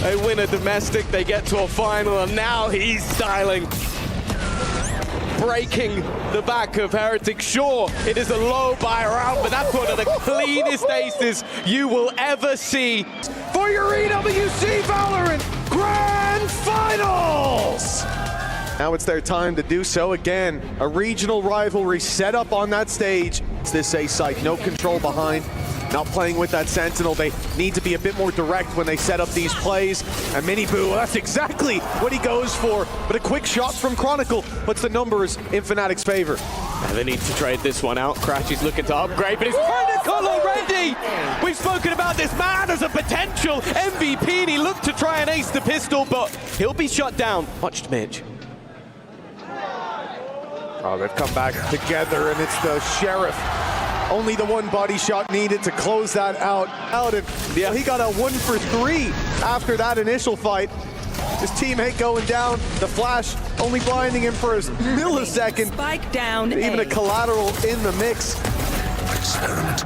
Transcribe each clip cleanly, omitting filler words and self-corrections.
They win a domestic, they get to a final, and now he's styling. Breaking the back of Heretic. Sure, it is a low buy round, but that's one of the cleanest aces you will ever see. For your EWC Valorant Grand Finals! Now it's their time to do so again. A regional rivalry set up on that stage. It's this A site, no control behind. Not playing with that Sentinel. They need to be a bit more direct when they set up these plays. And Miniboo, that's exactly what he goes for. But a quick shot from Chronicle puts the numbers in Fnatic's favor. And they need to trade this one out. Crash is looking to upgrade, but it's critical already! We've spoken about this man as a potential MVP, and he looked to try and ace the pistol, but he'll be shut down. Watched Midge. Oh, they've come back together, and it's the Sheriff. Only the one body shot needed to close that out. And yeah, he got a 1 for 3 after that initial fight. His teammate going down, the flash only blinding him for a millisecond. Spike down. Even a collateral in the mix.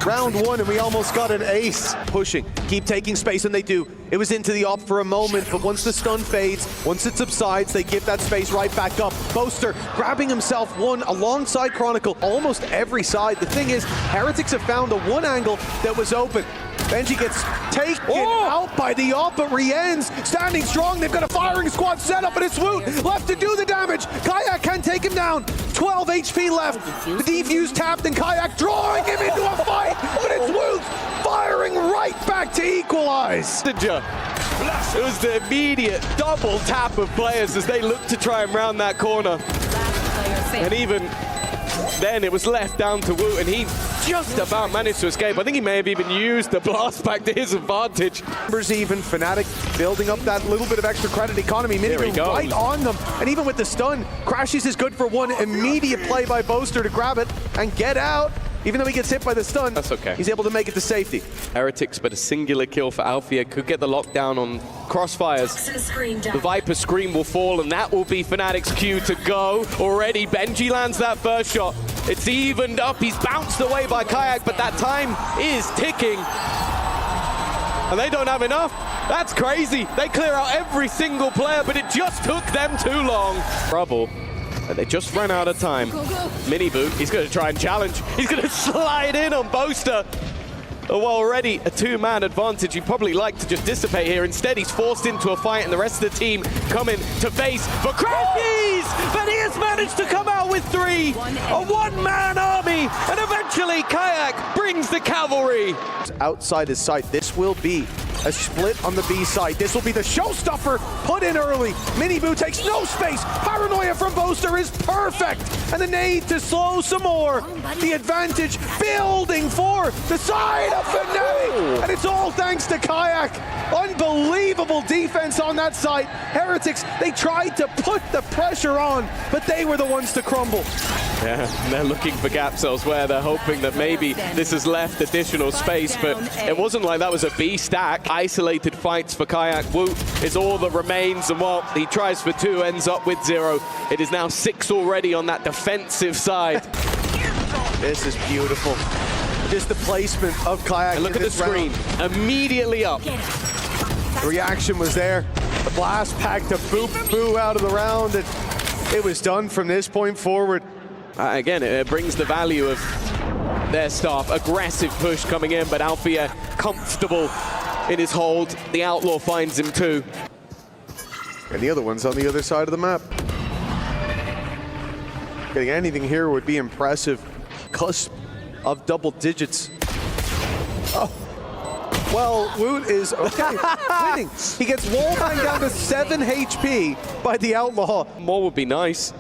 Round 1 and we almost got an ace. Pushing, keep taking space, and they do. It was into the op for a moment, but once the stun fades, once it subsides, they give that space right back up. Boaster grabbing himself one alongside Chronicle, almost every side. The thing is, Heretics have found the one angle that was open. Benji gets taken out by the op, but Rien's standing strong. They've got a firing squad set up, and it's Woot left to do the damage. kaajak can take him down. 12 HP left. The defuse tapped, and kaajak drawing him into a fight, but it's Woot firing right back to equalize. It was the immediate double tap of players as they looked to try and round that corner. And even then it was left down to Woot, and he just about managed to escape. I think he may have even used the blast back to his advantage. Numbers even, Fnatic building up that little bit of extra credit economy. Miniboo right on them, and even with the stun, Crashies is good for one. Immediate play by Boaster to grab it and get out. Even though he gets hit by the stun, that's okay. He's able to make it to safety. Heretics, but a singular kill for Alfia could get the lockdown on Crossfires. The Viper Scream will fall, and that will be Fnatic's cue to go. Already, Benji lands that first shot. It's evened up. He's bounced away by kaajak, but that time is ticking. And they don't have enough. That's crazy. They clear out every single player, but it just took them too long. Trouble. They just ran out of time. Miniboo, he's going to try and challenge. He's going to slide in on Boaster. Well, already a two-man advantage. You'd probably like to just dissipate here. Instead, he's forced into a fight, and the rest of the team coming to face for Crashies! But he has managed to come out with 3. A one-man army, and eventually kaajak brings the cavalry. Outside his sight, this will be a split on the B side. This will be the showstopper put in early. Miniboo takes no space. Paranoia from Boaster is perfect. And the nade to slow some more. The advantage building for the side of Fnatic. And it's all thanks to kaajak. Unbelievable defense on that side. Heretics, they tried to put the pressure on, but they were the ones to crumble. Yeah, they're looking for gaps elsewhere. They're hoping that maybe this has left additional space, but it wasn't like that was a B stack. Isolated fights for kaajak. Woot is all that remains, and while he tries for 2, ends up with 0. It is now 6 already on that defensive side. This is beautiful. Just the placement of kaajak. And look at the screen, immediately up. The reaction was there. The blast pack to boop Boo out of the round, and it was done from this point forward. Again, it brings the value of their staff. Aggressive push coming in, but Alfia comfortable in his hold. The Outlaw finds him too. And the other one's on the other side of the map. Getting anything here would be impressive. Cusp of double digits. Oh. Well, Woot is okay, winning. He gets wallbang down to 7 HP by the Outlaw. More would be nice.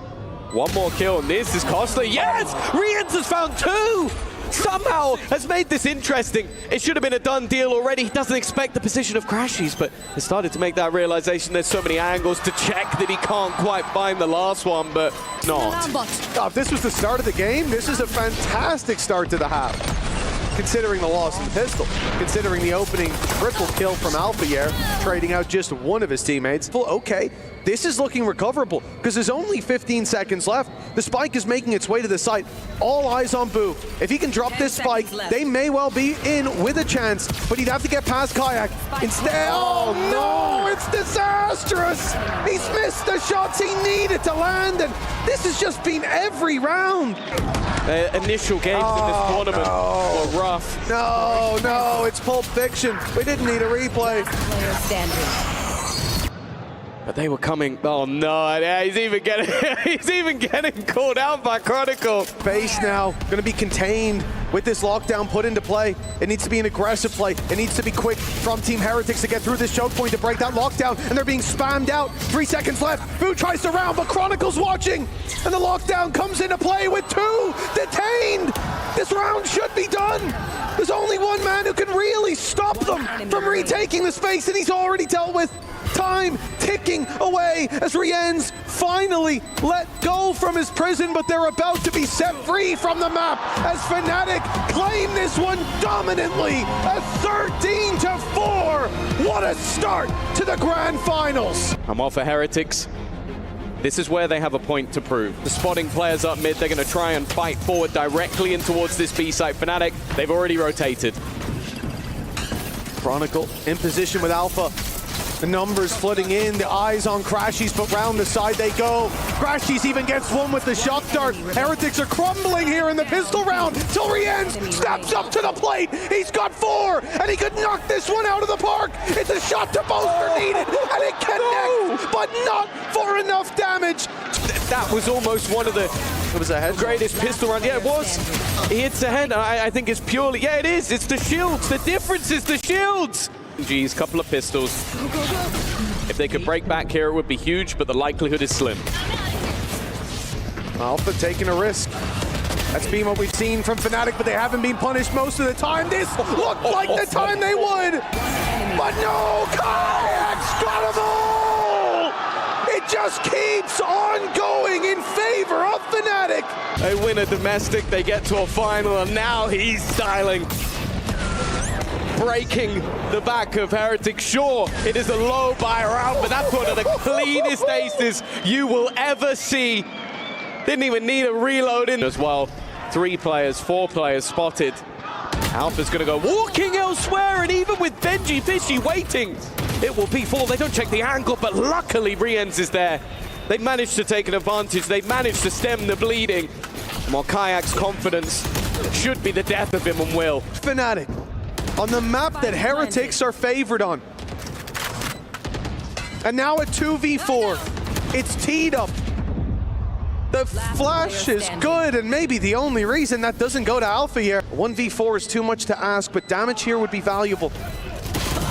One more kill, and this is costly. Yes! Riens has found 2! Somehow has made this interesting. It should have been a done deal already. He doesn't expect the position of Crashies, but has started to make that realization. There's so many angles to check that he can't quite find the last one, but not. Oh, if this was the start of the game, this is a fantastic start to the half. considering the loss in the pistol, considering the opening triple kill from Alpha, trading out just one of his teammates. Well, okay, this is looking recoverable because there's only 15 seconds left. The spike is making its way to the site. All eyes on Boo. If he can drop this spike, they may well be in with a chance, but he'd have to get past kaajak. Instead, oh no, it's disastrous. He's missed the shots he needed to land, and this has just been every round. Initial games in this tournament were rough. No, it's Pulp Fiction. We didn't need a replay. But they were coming. Oh no! Yeah, he's even getting called out by Chronicle. Base now going to be contained with this lockdown put into play. It needs to be an aggressive play. It needs to be quick from Team Heretics to get through this choke point to break that lockdown. And they're being spammed out. 3 seconds left. Boo tries to round, but Chronicle's watching. And the lockdown comes into play with 2 detained. This round should be done. There's only one man who can really stop them from retaking the space, and he's already dealt with. Time ticking away as Rien's finally let go from his prison, but they're about to be set free from the map as Fnatic claim this one dominantly. A 13-4. What a start to the grand finals. I'm all for Heretics. This is where they have a point to prove. The spotting players up mid, they're going to try and fight forward directly in towards this B site. Fnatic, they've already rotated. Chronicle in position with Alpha. The numbers flooding in, the eyes on Crashies, but round the side they go. Crashies even gets one with the shock dart. Heretics are crumbling here in the pistol round till Rien steps up to the plate. He's got 4, and he could knock this one out of the park. It's a shot to Boaster needed, and it connects, but not for enough damage. That was almost one of the greatest pistol round. Yeah, it was. He hits the head. I think it's purely, yeah, it is. It's the shields. The difference is the shields. G's, couple of pistols. If they could break back here, it would be huge, but the likelihood is slim. Alpha taking a risk. That's been what we've seen from Fnatic, but they haven't been punished most of the time. This looked like the time they would. But no, kaajak got them all! It just keeps on going in favor of Fnatic. They win a domestic, they get to a final, and now he's styling. Breaking the back of Heretic. Sure, it is a low buy round, but that's one of the cleanest aces you will ever see. Didn't even need a reload in as well. 3 players, 4 players spotted. Alpha's gonna go walking elsewhere, and even with Benji Fishy waiting, it will be 4. They don't check the angle, but luckily Rien's is there. They managed to take an advantage. They managed to stem the bleeding. While kaajak's confidence should be the death of him and will. Fnatic on the map that Heretics are favored on. And now a 2v4. It's teed up. The flash is good, and maybe the only reason that doesn't go to Alpha here. 1v4 is too much to ask, but damage here would be valuable.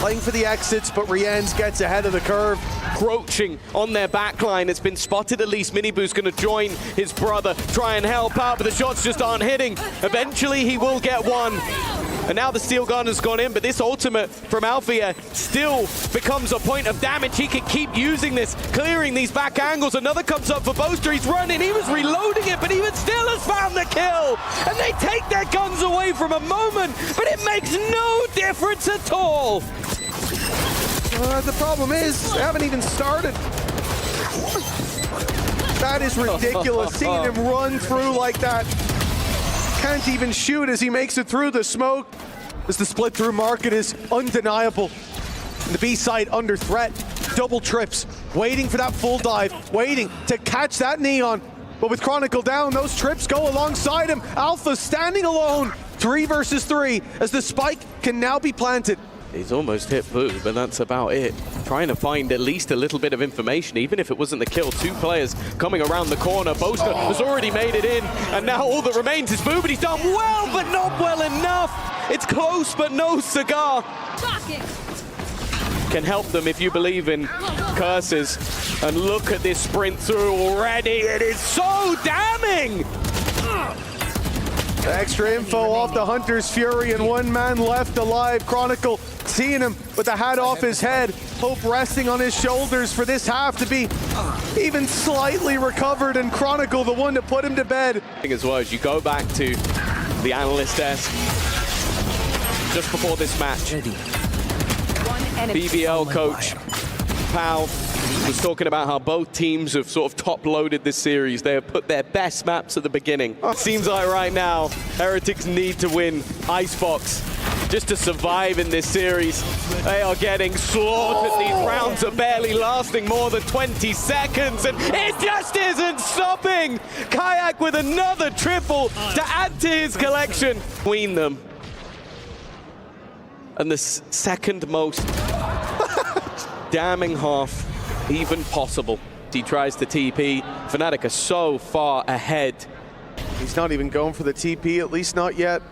Playing for the exits, but Rien's gets ahead of the curve. Encroaching on their backline. It's been spotted at least. Miniboo's going to join his brother, try and help out, but the shots just aren't hitting. Eventually, he will get one. And now the steel gun has gone in, but this ultimate from Alpha still becomes a point of damage. He can keep using this, clearing these back angles. Another comes up for Boaster. He's running. He was reloading it, but even still has found the kill. And they take their guns away from a moment, but it makes no difference at all. The problem is, they haven't even started. That is ridiculous, seeing him run through like that. Can't even shoot as he makes it through the smoke. As the split through market is undeniable. And the B side under threat. Double trips, waiting for that full dive, waiting to catch that Neon. But with Chronicle down, those trips go alongside him. Alpha standing alone, 3 versus 3, as the spike can now be planted. He's almost hit Boo, but that's about it. Trying to find at least a little bit of information, even if it wasn't the kill. 2 players coming around the corner. Boaster has already made it in, and now all that remains is Boo, but he's done well, but not well enough. It's close, but no cigar. Can help them if you believe in curses. And look at this sprint through already. It is so damning. Extra info off the Hunter's Fury, and 1 man left alive. Chronicle seeing him with the hat off his head. Hope resting on his shoulders for this half to be even slightly recovered, and Chronicle the one to put him to bed. As well as you go back to the analyst desk, just before this match. BBL coach Pau was talking about how both teams have sort of top-loaded this series. They have put their best maps at the beginning. Seems like right now, Heretics need to win Icebox just to survive in this series. They are getting slaughtered. These rounds are barely lasting more than 20 seconds, and it just isn't stopping. kaajak with another triple to add to his collection. Between them. And the second most damning half even possible. He tries to TP. Fnatic are so far ahead. He's not even going for the TP, at least not yet.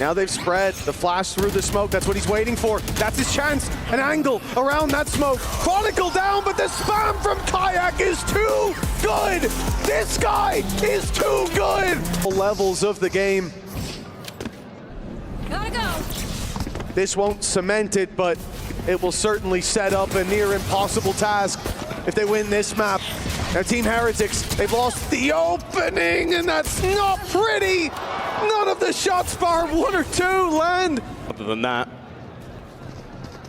Now they've spread the flash through the smoke. That's what he's waiting for. That's his chance. An angle around that smoke. Chronicle down, but the spam from kaajak is too good. This guy is too good. Levels of the game. Gotta go. This won't cement it, but it will certainly set up a near impossible task if they win this map. Now Team Heretics, they've lost the opening, and that's not pretty. None of the shots bar 1 or 2 land. Other than that,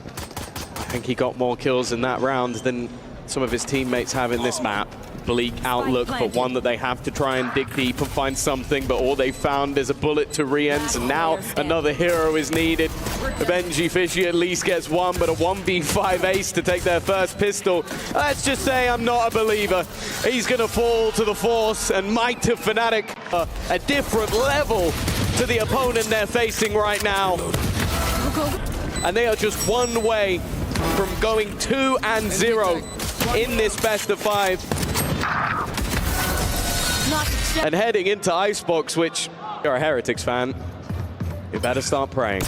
I think he got more kills in that round than some of his teammates have in this map. Bleak outlook, but one that they have to try and dig deep and find something, but all they found is a bullet to re-ends, and now another hero is needed. Benji Fishy at least gets one, but a 1v5 ace to take their first pistol. Let's just say I'm not a believer. He's gonna fall to the force, and might to Fnatic, a different level to the opponent they're facing right now. And they are just one way from going 2-0 in this best of 5. And heading into Icebox, which, if you're a Heretics fan, you better start praying.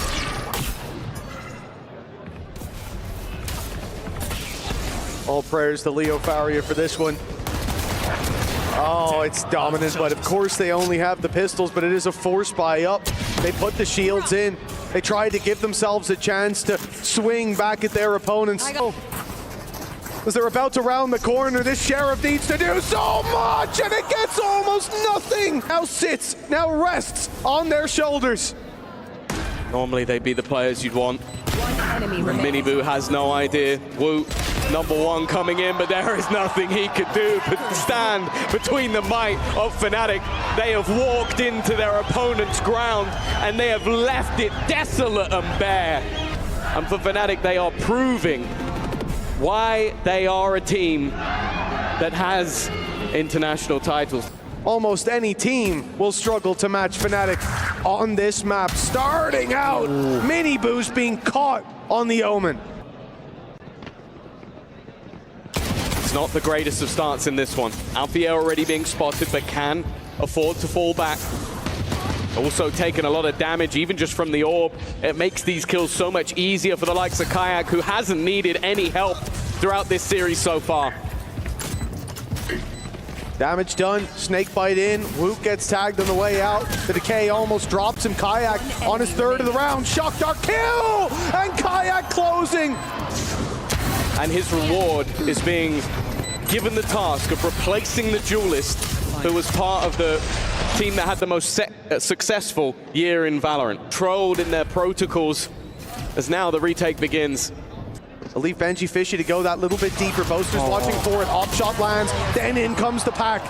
All prayers to Leo Faria for this one. Oh, it's dominant, but of course they only have the pistols, but it is a force buy up. They put the shields in. They tried to give themselves a chance to swing back at their opponents. As they're about to round the corner, this Sheriff needs to do so much, and it gets almost nothing. Now sits, now rests on their shoulders. Normally they'd be the players you'd want. Miniboo has no idea. Wu, #1 coming in, but there is nothing he could do but stand between the might of Fnatic. They have walked into their opponent's ground, and they have left it desolate and bare. And for Fnatic, they are proving why they are a team that has international titles. Almost any team will struggle to match Fnatic on this map. Starting out, Miniboo's being caught on the Omen. It's not the greatest of starts in this one. Alfie already being spotted, but can afford to fall back. Also taking a lot of damage, even just from the orb. It makes these kills so much easier for the likes of kaajak, who hasn't needed any help throughout this series so far. Damage done, snakebite in, Woot gets tagged on the way out. The decay almost drops him. kaajak on his 3rd of the round. Shock Dart kill! And kaajak closing! And his reward is being given the task of replacing the duelist who was part of the team that had the most successful year in Valorant. Trolled in their protocols as now the retake begins. They'll leave Benji Fishy to go that little bit deeper. Boaster's watching for it. Op shot lands. Then in comes the pack.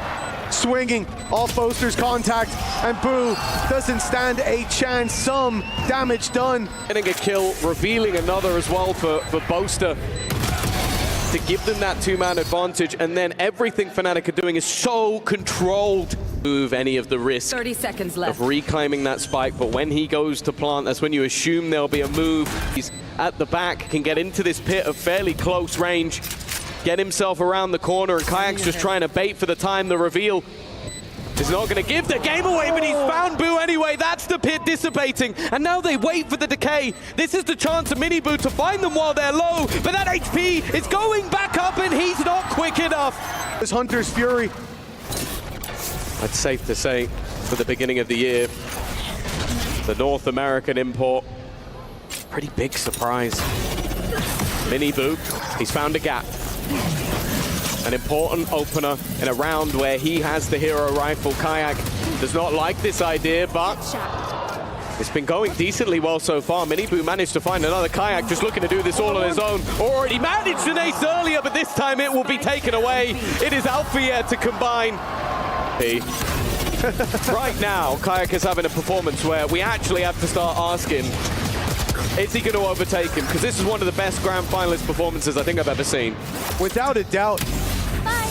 Swinging off Boaster's contact. And Boo doesn't stand a chance. Some damage done. Getting a kill, revealing another as well for Boaster to give them that 2-man advantage. And then everything Fnatic are doing is so controlled. Move any of the risk 30 seconds left of reclaiming that spike, but when he goes to plant, that's when you assume there'll be a move. He's at the back, can get into this pit of fairly close range, get himself around the corner, and kaajak just trying to bait for the time. The reveal is not going to give the game away, but he's found Boo anyway. That's the pit dissipating, and now they wait for the decay. This is the chance of Miniboo to find them while they're low, but that HP is going back up, and he's not quick enough. This Hunter's Fury. It's safe to say, for the beginning of the year, the North American import, pretty big surprise. Miniboo, he's found a gap. An important opener in a round where he has the hero rifle. kaajak does not like this idea, but It's been going decently well so far. Miniboo managed to find another kaajak, just looking to do this all on his own. Already managed an ace earlier, but this time it will be taken away. It is alfie to combine. Right now, kaajak is having a performance where we actually have to start asking, is he going to overtake him? Because this is one of the best grand finalist performances I think I've ever seen. Without a doubt.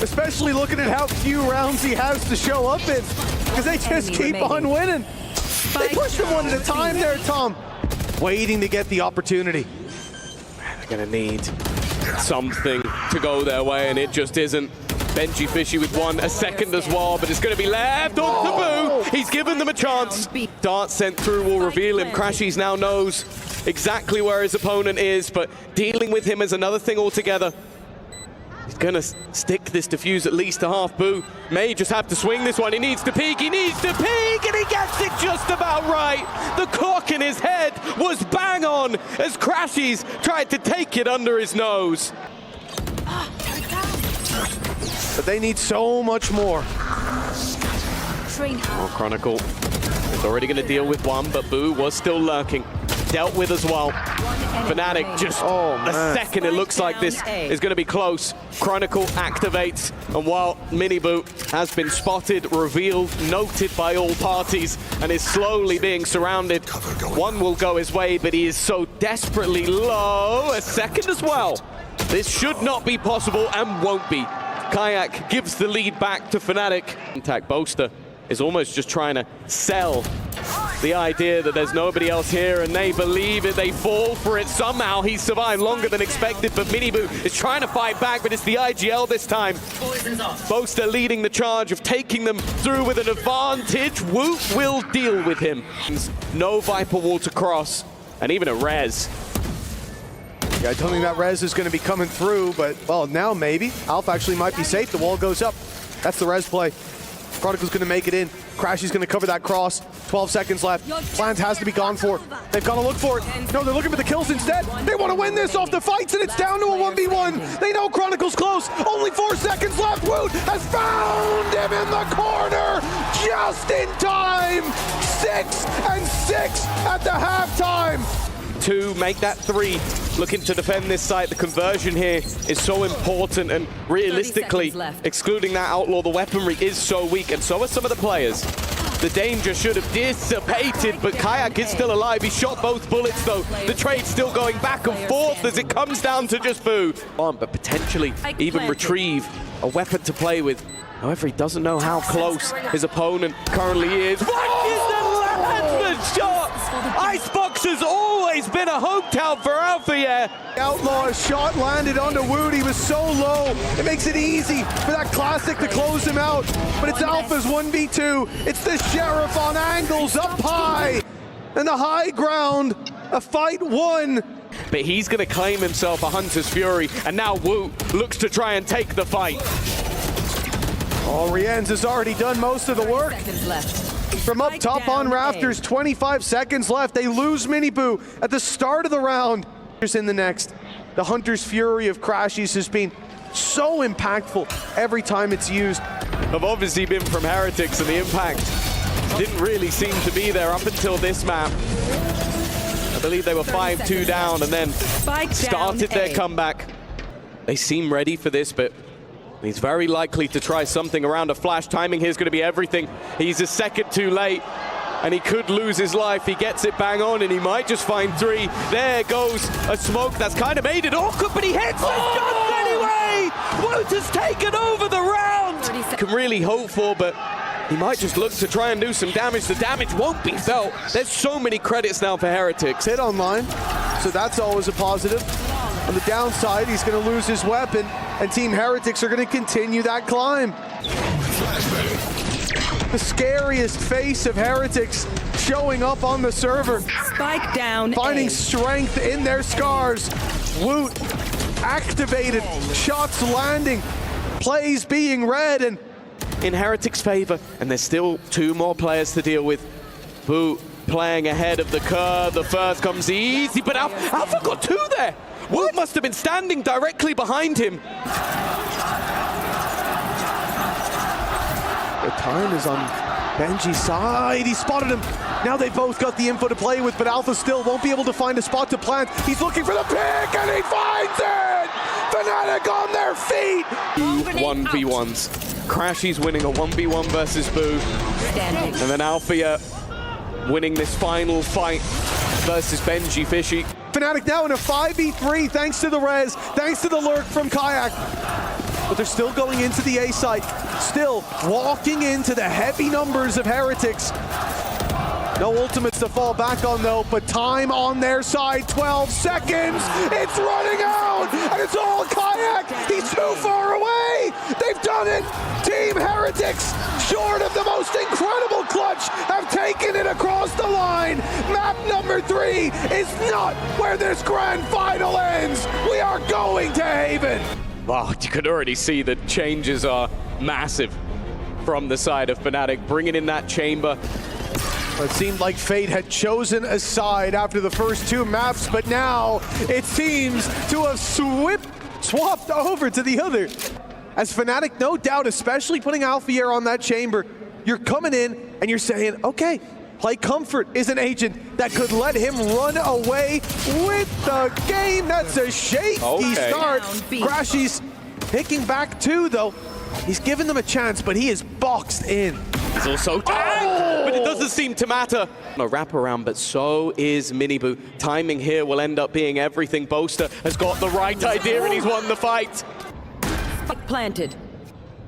Especially looking at how few rounds he has to show up in. Because they just keep on winning. They push them one at a time there, Tom. Waiting to get the opportunity. They're going to need something to go their way, and it just isn't. Benji Fishy with one, a second as well, but it's going to be left on Taboo. He's given them a chance. Dart sent through will reveal him. Crashies now knows exactly where his opponent is, but dealing with him is another thing altogether. He's going to stick this defuse at least to half. Boo may just have to swing this one. He needs to peek, and he gets it just about right. The clock in his head was bang on as Crashies tried to take it under his nose. But they need so much more. Oh, Chronicle is already going to deal with one, but Boo was still lurking. Dealt with as well. Fnatic just a second. It looks like this is going to be close. Chronicle activates, and while Miniboo has been spotted, revealed, noted by all parties, and is slowly being surrounded, one will go his way, but he is so desperately low. A second as well. This should not be possible and won't be. kaajak gives the lead back to Fnatic. Intact Boaster is almost just trying to sell the idea that there's nobody else here, and they believe it, they fall for it. Somehow he survived longer than expected, but Miniboo is trying to fight back, but it's the IGL this time. Boaster leading the charge of taking them through with an advantage. Woot will deal with him. No Viper wall to cross, and even a res. Yeah, I don't think that res is going to be coming through, but, well, now maybe. Alpha actually might be safe. The wall goes up. That's the res play. Chronicle's going to make it in. Crashy's going to cover that cross. 12 seconds left. Plant has to be gone for. They've got to look for it. No, they're looking for the kills instead. They want to win this off the fights, and it's down to a 1v1. They know Chronicle's close. Only 4 seconds left. Woot has found him in the corner just in time. 6 and 6 at the halftime. 2, make that 3. Looking to defend this site. The conversion here is so important, and realistically, excluding that outlaw, the weaponry is so weak, and so are some of the players. The danger should have dissipated, but kaajak is still alive. He shot both bullets, though. The trade's still going back and forth as it comes down to just Boo. But potentially even retrieve a weapon to play with. However, he doesn't know how close his opponent currently is. What is the last shot? Icebox has always been a hometown for alfie. Outlaw shot landed onto Woot. He was so low. It makes it easy for that classic to close him out. But it's Alpha's 1v2. It's the Sheriff on angles up high. And the high ground, a fight won. But he's going to claim himself a Hunter's Fury. And now Woot looks to try and take the fight. Oh, Rienz has already done most of the work. From up top on rafters, 25 seconds left. They lose Miniboo at the start of the round. In the next, the Hunter's Fury of Crashies has been so impactful every time it's used. Have obviously been from Heretics, and the impact didn't really seem to be there up until this map. I believe they were 5-2 down and then started their comeback. They seem ready for this, but he's very likely to try something around a flash. Timing here is going to be everything. He's a second too late, and he could lose his life. He gets it bang on, and he might just find 3. There goes a smoke that's kind of made it awkward, but he hits the shots anyway! Woot has taken over the round! Can really hope for, but he might just look to try and do some damage. The damage won't be felt. There's so many credits now for Heretics. Hit online, so that's always a positive. On the downside, he's going to lose his weapon, and Team Heretics are going to continue that climb. The scariest face of Heretics showing up on the server. Spike down. Finding strength in their scars. Woot activated, shots landing, plays being read, and in Heretics' favor, and there's still 2 more players to deal with. Boo playing ahead of the curve. The first comes easy, but Alpha got 2 there. Woot must have been standing directly behind him. The time is on Benji side, he spotted him. Now they both got the info to play with, but Alpha still won't be able to find a spot to plant. He's looking for the pick, and he finds it! Fnatic on their feet! 1v1s. Crashy's winning a 1v1 versus Boo. Standing. And then Althea winning this final fight versus Benji Fishy. Fnatic now in a 5v3 thanks to the res, thanks to the lurk from kaajak. But they're still going into the A site, still walking into the heavy numbers of Heretics. No ultimates to fall back on though, but time on their side, 12 seconds, it's running out, and it's all kaajak, he's too far away, they've done it, Team Heretics, short of the most incredible clutch, have taken it across the line. Map number 3 is not where this grand final ends, we are going to Haven. Wow, you could already see the changes are massive from the side of Fnatic, bringing in that chamber. It seemed like Fate had chosen a side after the first 2 maps, but now it seems to have swapped over to the other. As Fnatic, no doubt, especially putting Alphier on that chamber, you're coming in and you're saying, okay, Play Comfort is an agent that could let him run away with the game. That's a shaky start. Crashy's picking back 2, though. He's given them a chance, but he is boxed in. He's also tagged, but it doesn't seem to matter. A wraparound, but so is Miniboo. Timing here will end up being everything. Boaster has got the right idea, and he's won the fight. Planted.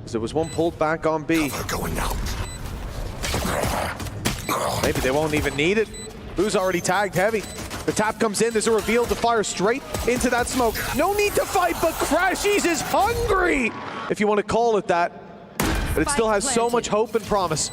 There was one pulled back on B. Going out. Maybe they won't even need it. Boo's already tagged heavy. The tap comes in, there's a reveal to fire straight into that smoke. No need to fight, but Crashies is hungry, if you want to call it that. But it still has so much hope and promise.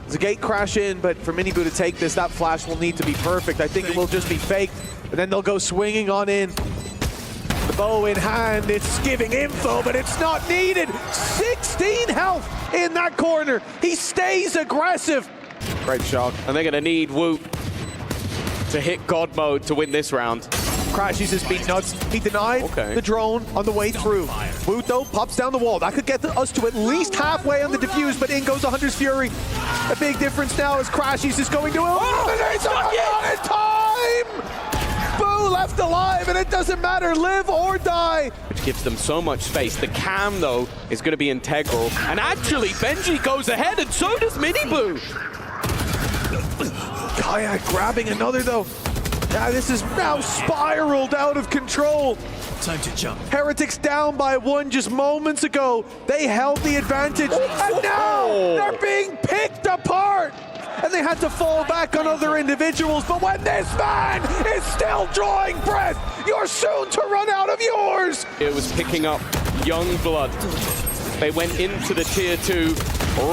There's a gate crash in, but for Miniboo to take this, that flash will need to be perfect. I think it will just be faked, and then they'll go swinging on in. The bow in hand, it's giving info, but it's not needed. 16 health in that corner. He stays aggressive. Great shot. And they're gonna need Woot to hit God mode to win this round. Crashies has been nuts. He denied the drone on the way through. Woot, though, pops down the wall. That could get us to at least halfway on the defuse, but in goes the Hunter's Fury. A big difference now as Crashies is going to eliminate in time! Boo left alive, and it doesn't matter, live or die. Which gives them so much space. The cam, though, is going to be integral. And actually, Benji goes ahead, and so does Miniboo. kaajak grabbing another, though. Now this is now spiraled out of control. Time to jump. Heretics down by 1 just moments ago. They held the advantage, and now they're being picked apart. And they had to fall back on other individuals, but when this man is still drawing breath, you're soon to run out of yours. It was picking up young blood. They went into the tier 2,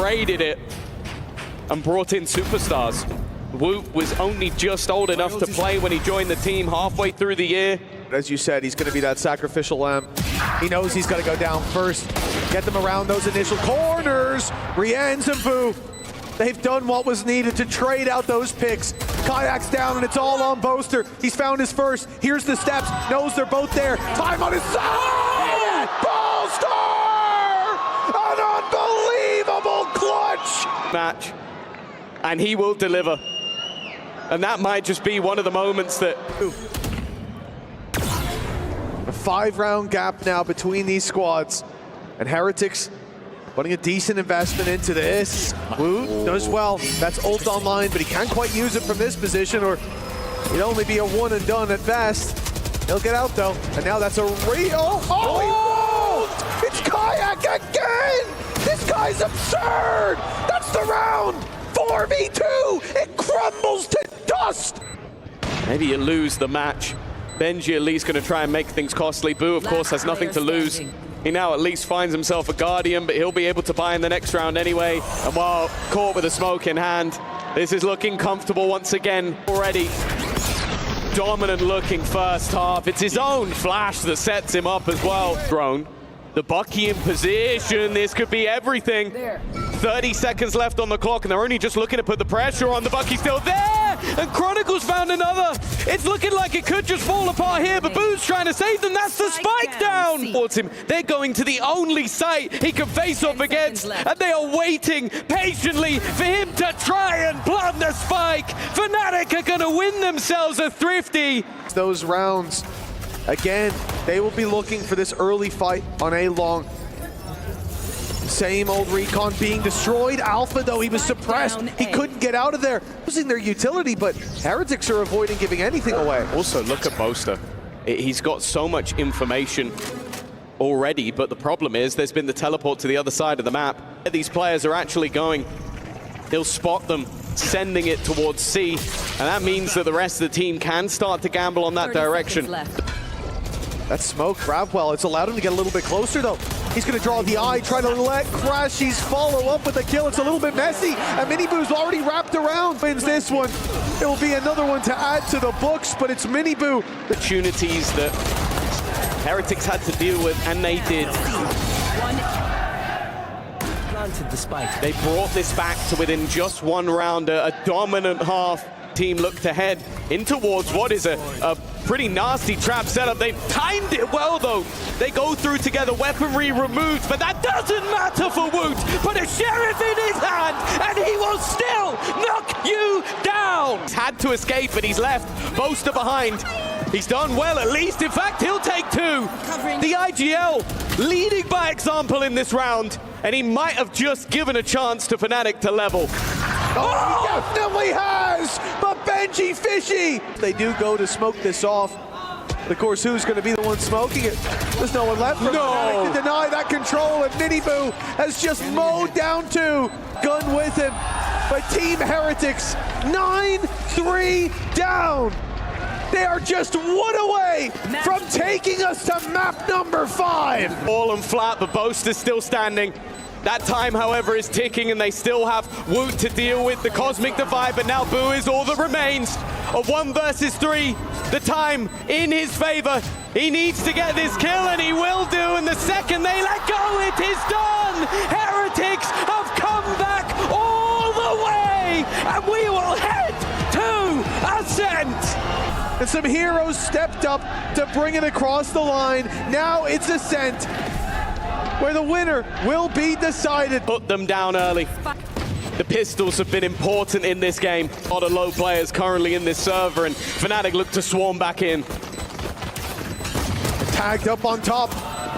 raided it, and brought in superstars. Woot was only just old enough to play when he joined the team halfway through the year. As you said, he's going to be that sacrificial lamb. He knows he's got to go down first, get them around those initial corners. Rien's and Boo, they've done what was needed to trade out those picks. kaajak's down, and it's all on Boaster. He's found his first. Here's the steps. Knows they're both there. Time on his side! Boaster! An unbelievable clutch! Match. And he will deliver. And that might just be one of the moments that... A 5-round gap now between these squads. And Heretics putting a decent investment into this. Woot does well. That's ult online, but he can't quite use it from this position, or it'd only be a one and done at best. He'll get out, though. And now that's a real... Oh, he won't! It's kaajak again! This guy's absurd! That's the round! 4v2! It crumbles to dust! Maybe you lose the match. Benji at least going to try and make things costly. Boo, of course, has nothing to lose. He now at least finds himself a Guardian, but he'll be able to buy in the next round anyway. And while caught with a smoke in hand, this is looking comfortable once again already. Dominant looking first half. It's his own flash that sets him up as well. Drone The Bucky in position. This could be everything. 30 seconds left on the clock, and they're only just looking to put the pressure on. The Bucky's still there, and Chronicles found another. It's looking like it could just fall apart here, but Boo's trying to save them. That's the spike down towards him. They're going to the only site he can face off against, and they are waiting patiently for him to try and plant the spike. Fnatic are going to win themselves a thrifty. Those rounds, again, they will be looking for this early fight on A long. Same old recon being destroyed. Alpha, though, he was suppressed. He couldn't get out of there. Losing their utility, but Heretics are avoiding giving anything away. Also, look at Boaster. He's got so much information already, but the problem is there's been the teleport to the other side of the map. These players are actually going. He'll spot them, sending it towards C, and that means that the rest of the team can start to gamble on that direction. That smoke, Bravwell, it's allowed him to get a little bit closer, though. He's going to draw the eye, try to let Crashies follow up with a kill. It's a little bit messy, and Miniboo's already wrapped around. Wins this one. It will be another one to add to the books, but it's Miniboo. Opportunities that Heretics had to deal with, and they did. Planted the spike. They brought this back to within just one round, a dominant half. Team looked ahead in towards what is a pretty nasty trap setup. They've timed it well, though. They go through together, weaponry removed, but that doesn't matter for Woot. Put a sheriff in his hand, and he will still knock you down. He's had to escape, but he's left Boaster behind. He's done well, at least. In fact, he'll take two. The IGL leading by example in this round, and he might have just given a chance to Fnatic to level. Oh, he definitely has! But Benji Fishy! They do go to smoke this off. But of course, who's going to be the one smoking it? There's no one left for Fnatic to deny that control, and Miniboo has just mowed down two. Gun with him. But Team Heretics, 9-3 down. They are just one away from taking us to map number 5. Fallen flat, but Boaster's still standing. That time, however, is ticking, and they still have Woot to deal with, the Cosmic Divide, but now Boo is all that remains. A 1 versus 3, the time in his favor. He needs to get this kill, and he will do, and the second they let go, it is done! Heretics have come back all the way, and we will head to Ascent! And some heroes stepped up to bring it across the line. Now it's Ascent, where the winner will be decided. Put them down early. The pistols have been important in this game. A lot of low players currently in this server, and Fnatic look to swarm back in. Tagged up on top.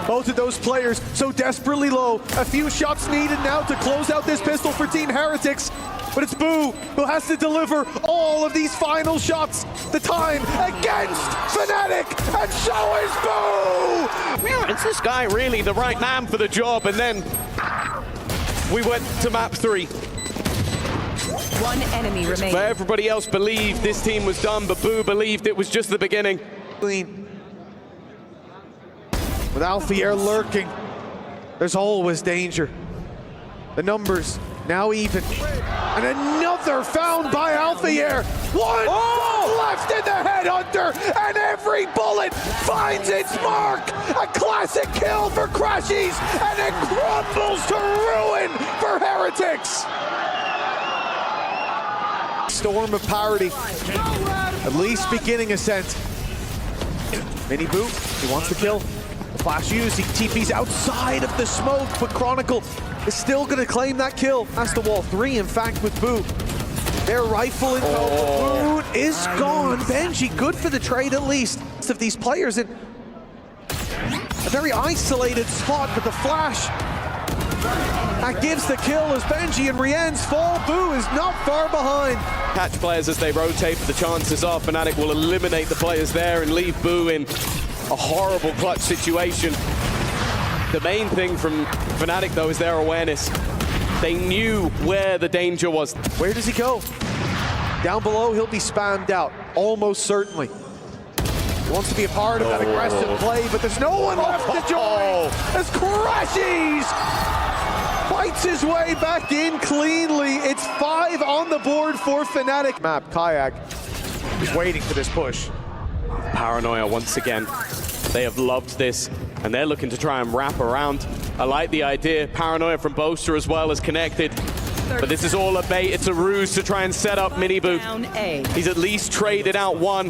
Both of those players so desperately low. A few shots needed now to close out this pistol for Team Heretics. But it's Boo who has to deliver all of these final shots. The time against Fnatic, and so is Boo! Yeah, is this guy really the right man for the job? And then we went to map 3. One enemy remaining. Where everybody else believed this team was done, but Boo believed it was just the beginning. Clean. With Alfier lurking, there's always danger. The numbers now even. And another found by Alfier. One left in the headhunter, and every bullet finds its mark. A classic kill for Crashies, and it crumbles to ruin for Heretics. Storm of parity, at least beginning Ascent. Miniboo, he wants to kill. The flash used, he TP's outside of the smoke, but Chronicle is still going to claim that kill. That's the wall 3, in fact, with Boo. Their rifle in tow. Boo is gone. Benji, good for the trade at least. Of these players in a very isolated spot, but the flash that gives the kill as Benji and Rien's fall. Boo is not far behind. Catch players as they rotate, but the chances are Fnatic will eliminate the players there and leave Boo in a horrible clutch situation. The main thing from Fnatic, though, is their awareness. They knew where the danger was. Where does he go? Down below, he'll be spammed out, almost certainly. He wants to be a part of that aggressive play, but there's no one left to join as Crashies fights his way back in cleanly. It's 5 on the board for Fnatic. Map, kaajak is waiting for this push. Paranoia once again. They have loved this, And they're looking to try and wrap around. I like the idea. Paranoia from Boaster as well is connected. But this is all a bait. It's a ruse to try and set up Minibu. He's at least traded out one.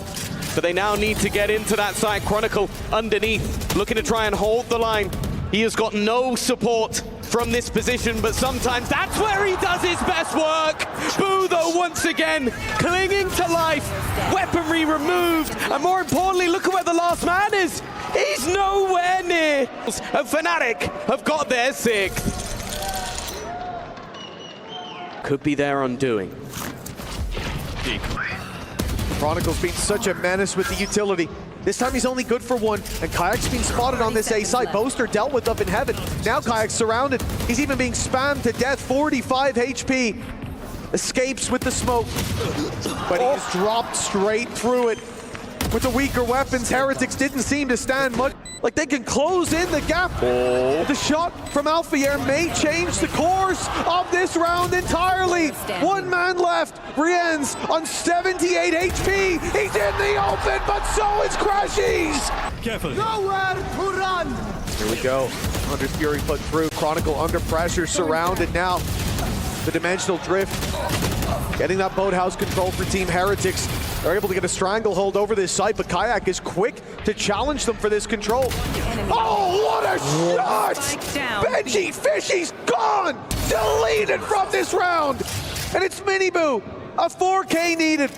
But they now need to get into that side. Chronicle underneath, looking to try and hold the line. He has got no support from this position, but sometimes that's where he does his best work. Boo, though, once again, clinging to life. Weaponry removed. And more importantly, look at where the last man is. He's nowhere near. And Fnatic have got their sixth. Could be their undoing. Chronicle's been such a menace with the utility. This time he's only good for one, and kaajak's been spotted on this A side. Boaster dealt with up in heaven. Now kaajak's surrounded. He's even being spammed to death, 45 HP. Escapes with the smoke, but he's dropped straight through it. With the weaker weapons, Heretics didn't seem to stand much. Like they can close in the gap. The shot from Alphayer may change the course of this round entirely. One man left. Rien's on 78 HP. He's in the open, but so is Crashies. Careful. Nowhere to run. Here we go. Under Fury put through. Chronicle under pressure, surrounded now. The dimensional drift. Getting that boathouse control for Team Heretics. They're able to get a stranglehold over this site, but kaajak is quick to challenge them for this control. Oh, what a shot! Benji Fishy's gone! Deleted from this round! And it's Minibu, a 4K needed.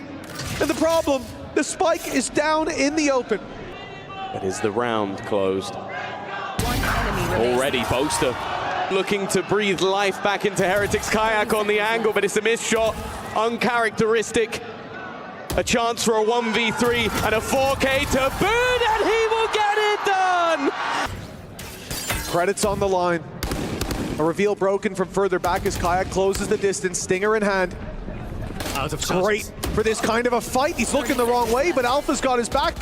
And the problem, the spike is down in the open. But is the round closed? Already Boaster looking to breathe life back into Heretics. kaajak on the angle, but it's a missed shot. Uncharacteristic. A chance for a 1v3 and a 4K to boot, and he will get it done! Credits on the line. A reveal broken from further back as kaajak closes the distance, Stinger in hand. Out of Great for this kind of a fight. He's looking the wrong way, but Alpha's got his back.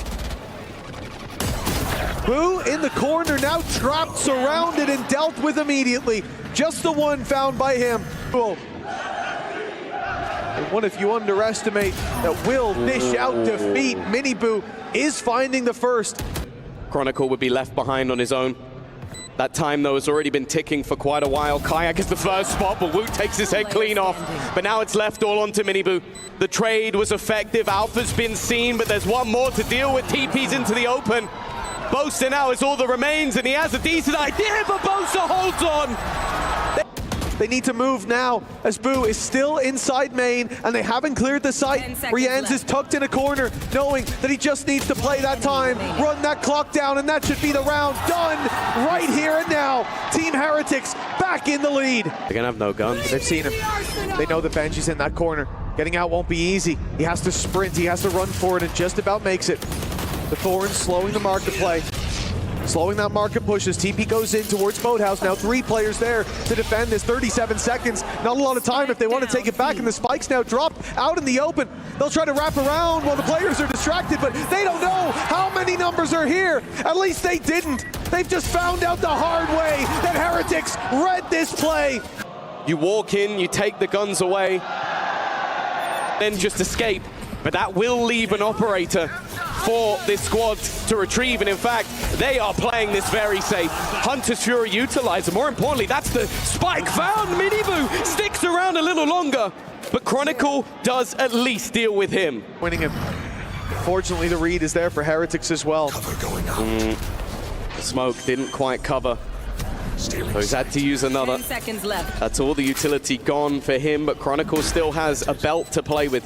Boo in the corner now, trapped, surrounded, and dealt with immediately. Just the one found by him. Cool. And what if you underestimate that will dish out defeat? Minibu is finding the first. Chronicle would be left behind on his own. That time, though, has already been ticking for quite a while. kaajak is the first spot, but Woot takes his head clean off. But now it's left all onto Minibu. The trade was effective. Alpha's been seen, but there's one more to deal with. TP's into the open. Boaster now is all that remains, and he has a decent idea, but Boaster holds on. They need to move now, as Boo is still inside main, and they haven't cleared the site. Rienz is tucked in a corner, knowing that he just needs to play that time, run that clock down, and that should be the round done right here and now. Team Heretics back in the lead. They're gonna have no guns. They've seen him. They know that Benji's in that corner. Getting out won't be easy. He has to sprint, he has to run for it, and just about makes it. The Thorns slowing the market play. Slowing that market pushes. TP goes in towards Boathouse. Now 3 players there to defend this. 37 seconds. Not a lot of time if they want to take it back. And the spike's now dropped out in the open. They'll try to wrap around while the players are distracted, but they don't know how many numbers are here. At least they didn't. They've just found out the hard way that Heretics read this play. You walk in, you take the guns away, then just escape. But that will leave an operator for this squad to retrieve, and in fact, they are playing this very safe. Hunter's Fury utilized, and more importantly, that's the spike found. Minibu sticks around a little longer, but Chronicle does at least deal with him. Winning him. Fortunately, the read is there for Heretics as well. The smoke didn't quite cover, so he's had to use another. 10 seconds left. That's all the utility gone for him, but Chronicle still has a belt to play with.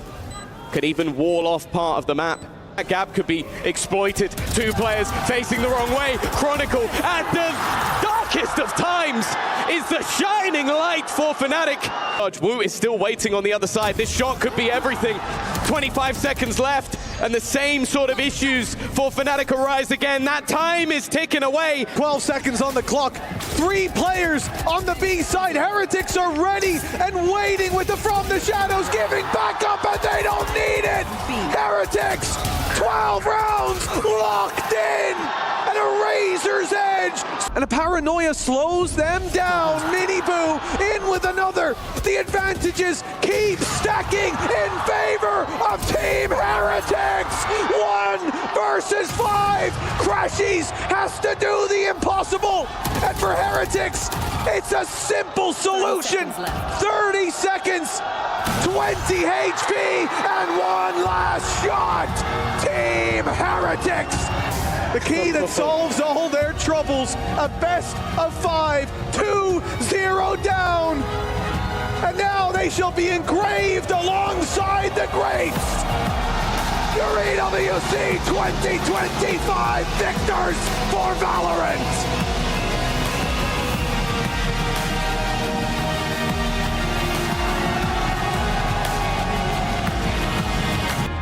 Could even wall off part of the map. That gap could be exploited. 2 players facing the wrong way. Chronicle at the darkest of times is the shining light for Fnatic. Wu is still waiting on the other side. This shot could be everything. 25 seconds left, and the same sort of issues for Fnatic arise again. That time is ticking away. 12 seconds on the clock. 3 players on the B side. Heretics are ready and waiting with the From the Shadows giving back up, and they don't need it. Heretics, 12 rounds locked in at a razor's edge. And a paranoia slows them down. Minibu in with another. The advantages keep stacking in favor of Team Heretics. 1 versus 5. Crashies has to do the impossible. And for Heretics, it's a simple solution. 30 seconds, 20 HP, and 1 last shot. Team Heretics. The key that solves all their troubles. A best of 5, 2-0 down. And now they shall be engraved alongside the greats. Your EWC 2025 victors for Valorant.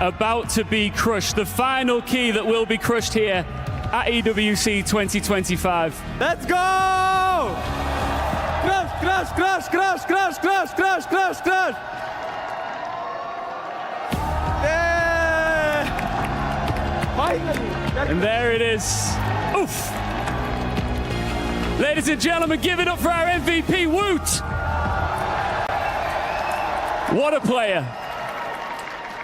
About to be crushed, the final key that will be crushed here at EWC 2025. Let's go! Crush, crush, crush, crush, crush, crush, crush, crush, crush! Yeah! Finally! And there it is. Oof! Ladies and gentlemen, give it up for our MVP, Woot! What a player.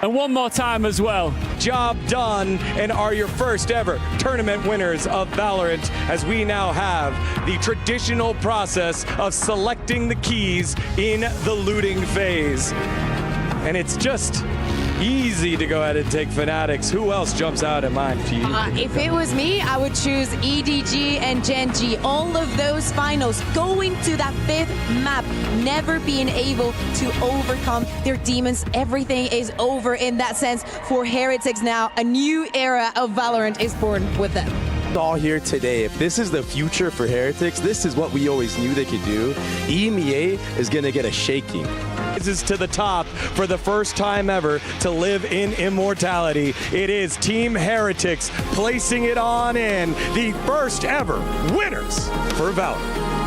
And one more time as well. Job done, and are your first ever tournament winners of Valorant, as we now have the traditional process of selecting the keys in the looting phase. And it's just easy to go ahead and take Fanatics. Who else jumps out at mind for you? If it was me, I would choose EDG and Gen G. All of those finals going to that 5th map, never being able to overcome their demons. Everything is over in that sense for Heretics now. A new era of Valorant is born with them. All here today. If this is the future for Heretics, this is what we always knew they could do. EMEA is going to get a shaking. Rises to the top for the first time ever to live in immortality. It is Team Heretics placing it on in, the first ever winners for Valorant.